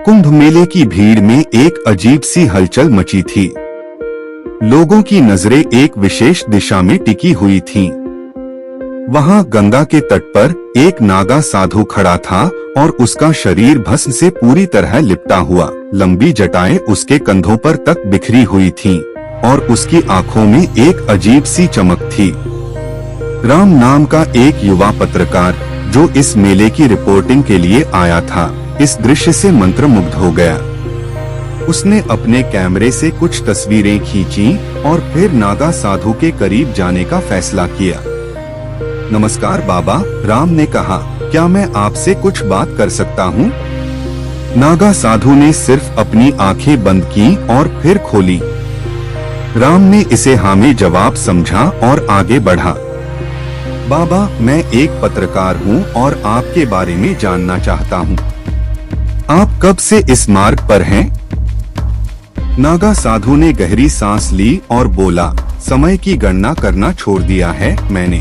कुंभ मेले की भीड़ में एक अजीब सी हलचल मची थी। लोगों की नजरें एक विशेष दिशा में टिकी हुई थीं। वहां गंगा के तट पर एक नागा साधु खड़ा था और उसका शरीर भस्म से पूरी तरह लिपटा हुआ। लंबी जटाएं उसके कंधों पर तक बिखरी हुई थीं और उसकी आंखों में एक अजीब सी चमक थी। राम नाम का एक युवा पत्रकार जो इस मेले की रिपोर्टिंग के लिए आया था, इस दृश्य से मंत्रमुग्ध हो गया। उसने अपने कैमरे से कुछ तस्वीरें खींची और फिर नागा साधु के करीब जाने का फैसला किया। नमस्कार बाबा, राम ने कहा, क्या मैं आपसे कुछ बात कर सकता हूँ? नागा साधु ने सिर्फ अपनी आंखें बंद की और फिर खोली। राम ने इसे हाँ में जवाब समझा और आगे बढ़ा। बाबा, मैं एक पत्रकार हूँ और आपके बारे में जानना चाहता हूँ। आप कब से इस मार्ग पर हैं? नागा साधु ने गहरी सांस ली और बोला, समय की गणना करना छोड़ दिया है मैंने।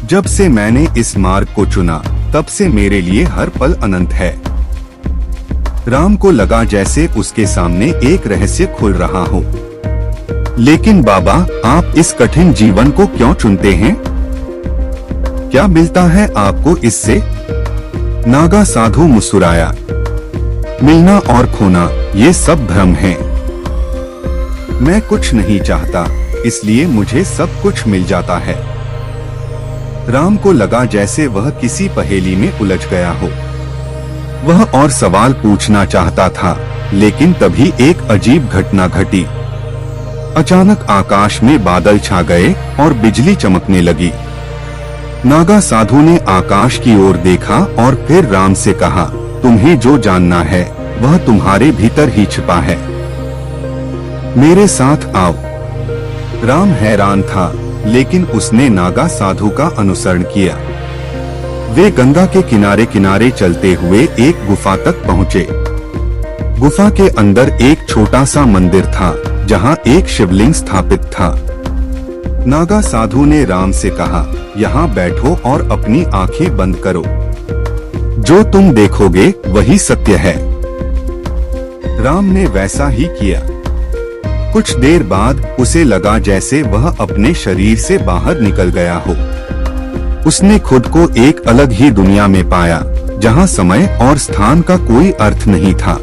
जब से मैंने इस मार्ग को चुना, तब से मेरे लिए हर पल अनंत है। राम को लगा जैसे उसके सामने एक रहस्य खुल रहा हो। लेकिन बाबा, आप इस कठिन जीवन को क्यों चुनते हैं? क्या मिलता है आपको इससे? नागा साधु मुस्कुराया। मिलना और खोना, ये सब भ्रम है। मैं कुछ नहीं चाहता, इसलिए मुझे सब कुछ मिल जाता है। राम को लगा जैसे वह किसी पहेली में उलझ गया हो। वह और सवाल पूछना चाहता था, लेकिन तभी एक अजीब घटना घटी। अचानक आकाश में बादल छा गए और बिजली चमकने लगी। नागा साधु ने आकाश की ओर देखा और फिर राम से कहा, तुम्हें जो जानना है वह तुम्हारे भीतर ही छिपा है। मेरे साथ आओ। राम हैरान था, लेकिन उसने नागा साधु का अनुसरण किया। वे गंगा के किनारे किनारे चलते हुए एक गुफा तक पहुँचे। गुफा के अंदर एक छोटा सा मंदिर था, जहाँ एक शिवलिंग स्थापित था। नागा साधु ने राम से कहा, यहाँ बैठो और अपनी आंखें बंद करो। जो तुम देखोगे वही सत्य है। राम ने वैसा ही किया। कुछ देर बाद उसे लगा जैसे वह अपने शरीर से बाहर निकल गया हो। उसने खुद को एक अलग ही दुनिया में पाया, जहाँ समय और स्थान का कोई अर्थ नहीं था।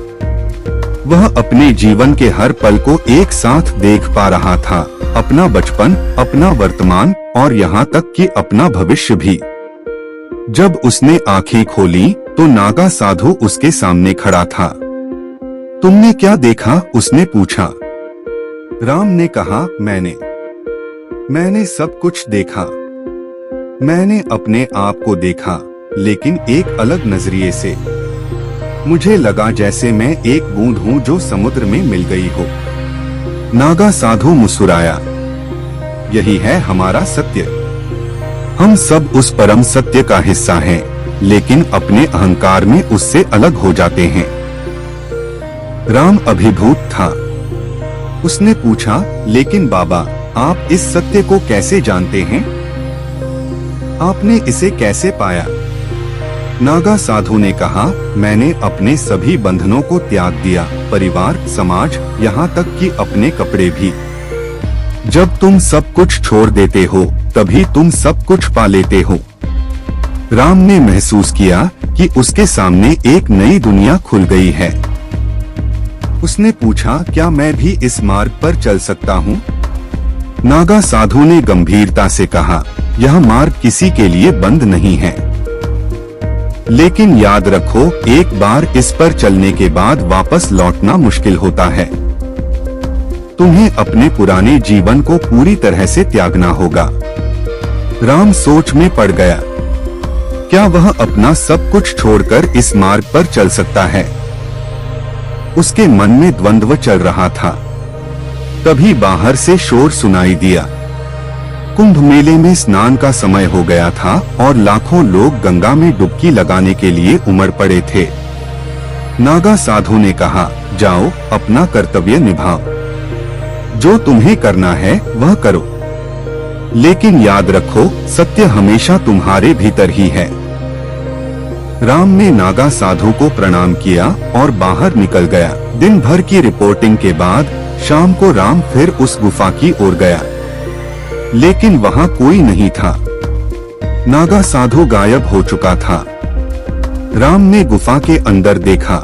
वह अपने जीवन के हर पल को एक साथ देख पा रहा था, अपना बचपन, अपना वर्तमान और यहाँ तक कि अपना भविष्य भी। जब उसने आंखें खोली तो नागा साधु उसके सामने खड़ा था। तुमने क्या देखा? उसने पूछा। राम ने कहा, मैंने सब कुछ देखा। मैंने अपने आप को देखा, लेकिन एक अलग नजरिए से। मुझे लगा जैसे मैं एक बूंद हूँ जो समुद्र में मिल गई हो। नागा साधु मुस्कुराया। यही है हमारा सत्य। हम सब उस परम सत्य का हिस्सा हैं, लेकिन अपने अहंकार में उससे अलग हो जाते हैं। राम अभिभूत था। उसने पूछा, लेकिन बाबा, आप इस सत्य को कैसे जानते हैं? आपने इसे कैसे पाया? नागा साधु ने कहा, मैंने अपने सभी बंधनों को त्याग दिया, परिवार, समाज, यहाँ तक कि अपने कपड़े भी। जब तुम सब कुछ छोड़ देते हो, तभी तुम सब कुछ पा लेते हो। राम ने महसूस किया कि उसके सामने एक नई दुनिया खुल गई है। उसने पूछा, क्या मैं भी इस मार्ग पर चल सकता हूँ? नागा साधु ने गंभीरता से कहा, यह मार्ग किसी के लिए बंद नहीं है। लेकिन याद रखो, एक बार इस पर चलने के बाद वापस लौटना मुश्किल होता है। तुम्हें अपने पुराने जीवन को पूरी तरह से त्यागना होगा। राम सोच में पड़ गया। क्या वह अपना सब कुछ छोड़कर इस मार्ग पर चल सकता है? उसके मन में द्वंद्व चल रहा था। तभी बाहर से शोर सुनाई दिया। कुंभ मेले में स्नान का समय हो गया था और लाखों लोग गंगा में डुबकी लगाने के लिए उमड़ पड़े थे। नागा साधु ने कहा, जाओ, अपना कर्तव्य निभाओ। जो तुम्हें करना है वह करो, लेकिन याद रखो, सत्य हमेशा तुम्हारे भीतर ही है। राम ने नागा साधु को प्रणाम किया और बाहर निकल गया। दिन भर की रिपोर्टिंग के बाद शाम को राम फिर उस गुफा की ओर गया, लेकिन वहाँ कोई नहीं था। नागा साधु गायब हो चुका था। राम ने गुफा के अंदर देखा।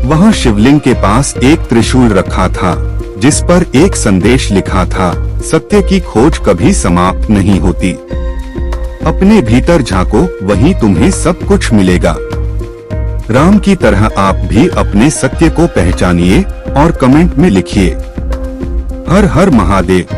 वहाँ शिवलिंग के पास एक त्रिशूल रखा था, जिस पर एक संदेश लिखा था, सत्य की खोज कभी समाप्त नहीं होती। अपने भीतर झांको, वहीं तुम्हें सब कुछ मिलेगा। राम की तरह आप भी अपने सत्य को पहचानिए और कमेंट में लिखिए, हर हर महादेव।